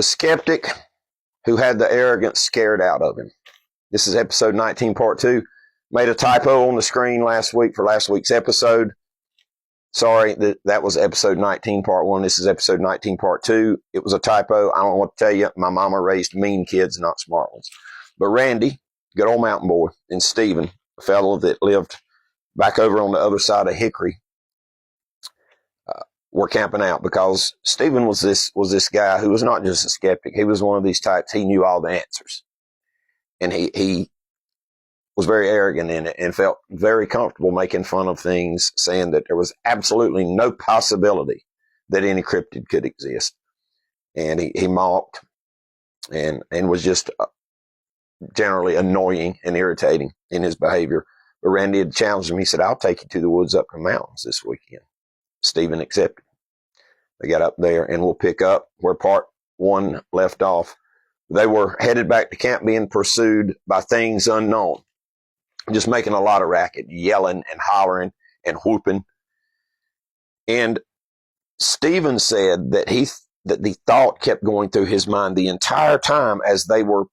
The skeptic who had the arrogance scared out of him. This is episode 19, part 2. Made a typo on the screen last week for last week's episode. Sorry, that was episode 19, part 1. This is episode 19, part 2. It was a typo. I don't know what to tell you. My mama raised mean kids, not smart ones. But Randy, good old mountain boy, and Stephen, a fellow that lived back over on the other side of Hickory, were camping out because Stephen was this guy who was not just a skeptic. He was one of these types. He knew all the answers, and he was very arrogant in it and felt very comfortable making fun of things, saying that there was absolutely no possibility that any cryptid could exist. And he mocked and was just generally annoying and irritating in his behavior. But Randy had challenged him. He said, "I'll take you to the woods up the mountains this weekend." Stephen accepted. They got up there, and we'll pick up where part 1 left off. They were headed back to camp being pursued by things unknown, just making a lot of racket, yelling and hollering and whooping. And Stephen said that the thought kept going through his mind the entire time as they were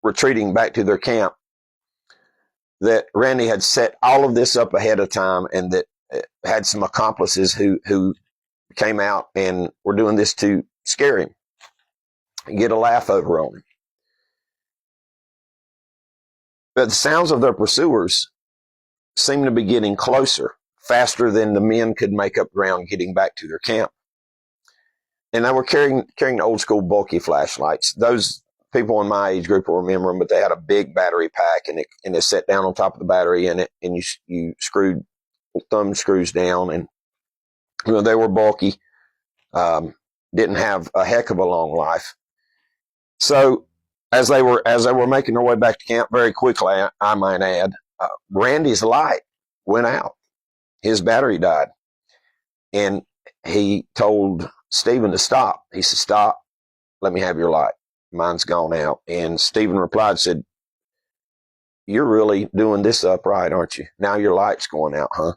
retreating back to their camp, that Randy had set all of this up ahead of time, and that had some accomplices who came out and were doing this to scare him and get a laugh over on him. But the sounds of their pursuers seemed to be getting closer, faster than the men could make up ground getting back to their camp. And they were carrying old school bulky flashlights. Those people in my age group will remember them, but they had a big battery pack, and it set down on top of the battery, and you screwed thumb screws down, and they were bulky, didn't have a heck of a long life. So as they were making their way back to camp very quickly, I might add, Randy's light went out. His battery died, and he told Stephen to stop. He said, "Stop, let me have your light. Mine's gone out." And Stephen replied, said, "You're really doing this upright, aren't you? Now your light's going out, huh?"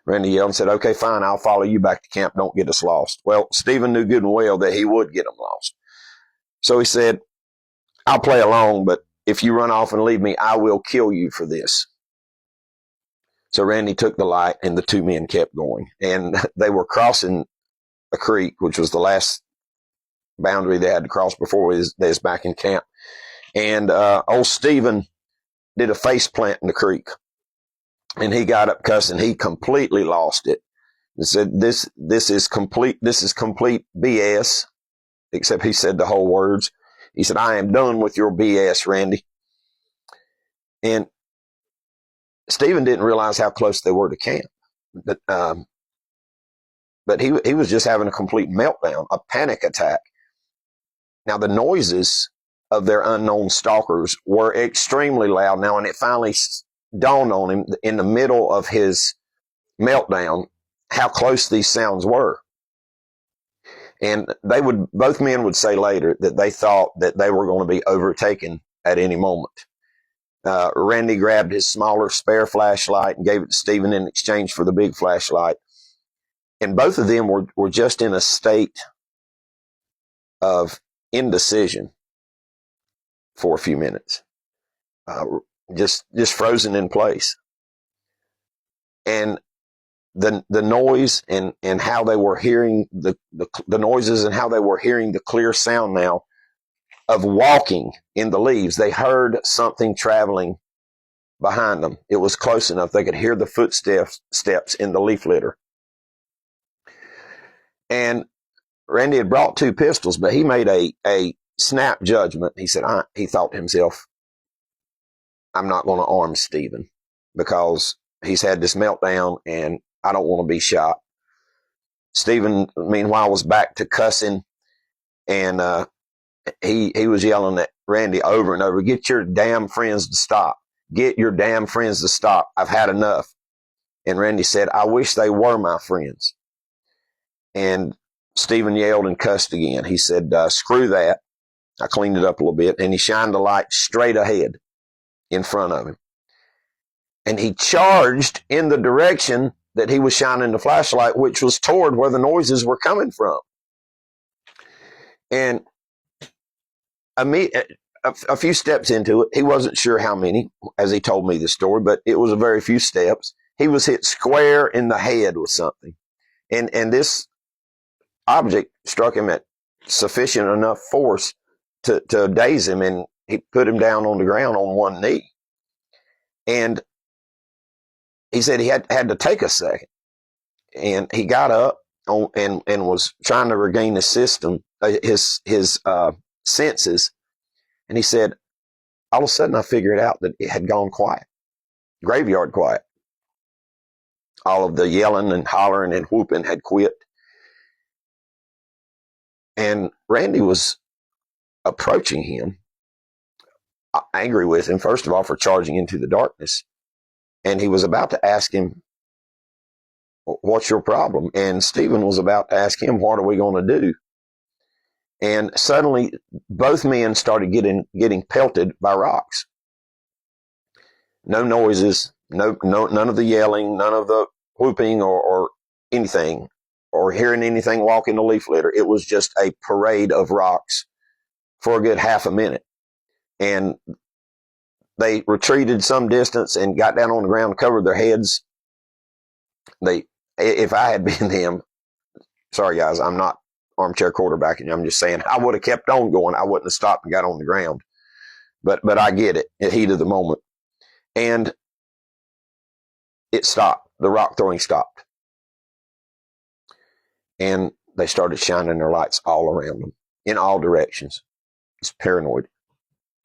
Randy yelled and said, "Okay, fine, I'll follow you back to camp. Don't get us lost." Well, Stephen knew good and well that he would get them lost. So he said, "I'll play along, but if you run off and leave me, I will kill you for this." So Randy took the light, and the two men kept going. And they were crossing a creek, which was the last boundary they had to cross before they was back in camp. And old Stephen did a face plant in the creek. And he got up cussing. He completely lost it. He said, this is complete BS. Except he said the whole words. He said, "I am done with your BS, Randy." And Stephen didn't realize how close they were to camp. But he was just having a complete meltdown, a panic attack. Now, the noises of their unknown stalkers were extremely loud now, and it finally dawned on him in the middle of his meltdown how close these sounds were. And both men would say later that they thought that they were going to be overtaken at any moment. Randy grabbed his smaller spare flashlight and gave it to Stephen in exchange for the big flashlight. And both of them were just in a state of indecision for a few minutes. Just frozen in place. And the noise and how they were hearing the noises and how they were hearing the clear sound now of walking in the leaves. They heard something traveling behind them. It was close enough. They could hear the footsteps in the leaf litter. And Randy had brought 2 pistols, but he made a snap judgment. He said, he thought to himself, "I'm not going to arm Stephen because he's had this meltdown and I don't want to be shot." Stephen, meanwhile, was back to cussing, and he was yelling at Randy over and over, "Get your damn friends to stop. Get your damn friends to stop. I've had enough." And Randy said, "I wish they were my friends." And Stephen yelled and cussed again. He said, "Screw that." I cleaned it up a little bit, and he shined the light straight ahead in front of him. And he charged in the direction that he was shining the flashlight, which was toward where the noises were coming from. And a few steps into it, he wasn't sure how many, as he told me the story, but it was a very few steps. He was hit square in the head with something. And this object struck him at sufficient enough force to daze him, and he put him down on the ground on one knee. And he said he had to take a second. And he got up and was trying to regain his senses. And he said, all of a sudden I figured out that it had gone quiet, graveyard quiet. All of the yelling and hollering and whooping had quit. And Randy was approaching him, angry with him, first of all, for charging into the darkness. And he was about to ask him, what's your problem? And Stephen was about to ask him, what are we going to do? And suddenly both men started getting pelted by rocks. No noises, none of the yelling, none of the whooping or anything, or hearing anything walk in the leaf litter. It was just a parade of rocks for a good half a minute. And they retreated some distance and got down on the ground, covered their heads. If I had been them, sorry guys, I'm not armchair quarterbacking. I'm just saying I would have kept on going. I wouldn't have stopped and got on the ground. But I get it, in the heat of the moment. And it stopped. The rock throwing stopped. And they started shining their lights all around them, in all directions. It's paranoid.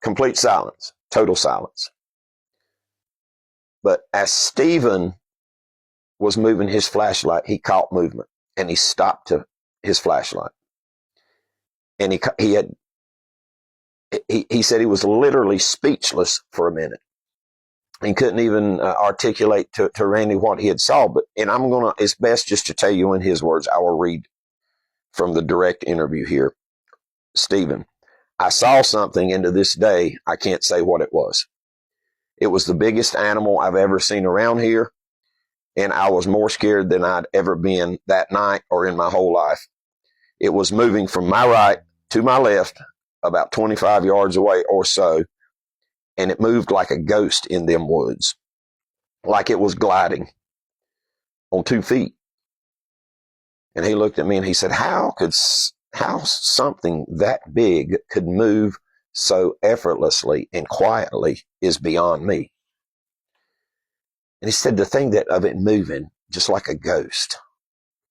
Complete silence. Total silence. But as Stephen was moving his flashlight, he caught movement, and he stopped his flashlight. And he said he was literally speechless for a minute. He couldn't even articulate to Randy what he had saw. And it's best just to tell you in his words. I will read from the direct interview here. Stephen, I saw something, and to this day, I can't say what it was. It was the biggest animal I've ever seen around here, and I was more scared than I'd ever been that night or in my whole life. It was moving from my right to my left, about 25 yards away or so, and it moved like a ghost in them woods, like it was gliding on 2 feet. And he looked at me and he said, how something that big could move so effortlessly and quietly is beyond me. And he said the thing of it moving just like a ghost,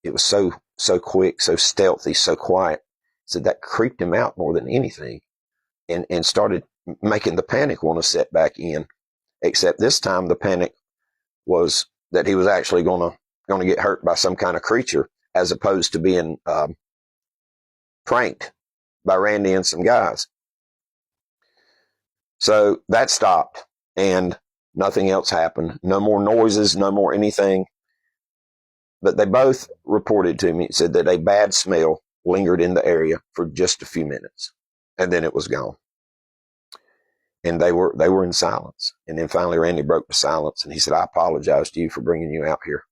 it was so quick, so stealthy, so quiet. He said that creeped him out more than anything, and started making the panic want to set back in. Except this time the panic was that he was actually going to get hurt by some kind of creature, as opposed to being pranked by Randy and some guys. So that stopped, and nothing else happened. No more noises, no more anything. But they both reported to me, said that a bad smell lingered in the area for just a few minutes, and then it was gone. And they were in silence. And then finally Randy broke the silence, and he said, I apologize to you for bringing you out here.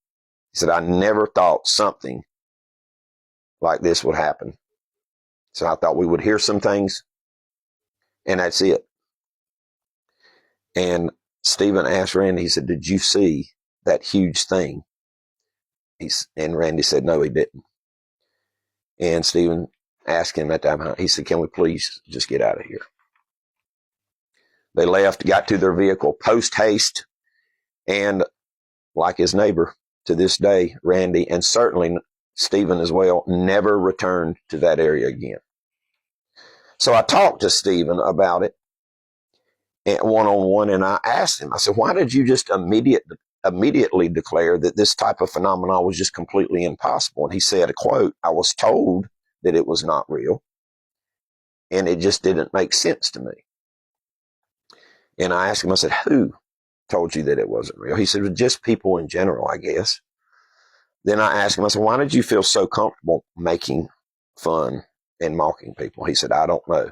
He said, I never thought something like this would happen. So I thought we would hear some things, and that's it. And Stephen asked Randy, he said, did you see that huge thing? And Randy said, no, he didn't. And Stephen asked him at that time, he said, can we please just get out of here? They left, got to their vehicle post haste, and like his neighbor to this day, Randy, and certainly Stephen as well, never returned to that area again. So I talked to Stephen about it one-on-one, and I asked him, I said, why did you just immediately declare that this type of phenomenon was just completely impossible? And he said, a quote, I was told that it was not real, and it just didn't make sense to me. And I asked him, I said, who told you that it wasn't real? He said, well, just people in general, I guess. Then I asked him, I said, why did you feel so comfortable making fun and mocking people? He said, I don't know,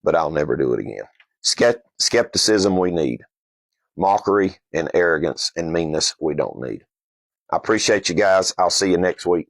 but I'll never do it again. Skepticism we need. Mockery and arrogance and meanness we don't need. I appreciate you guys. I'll see you next week.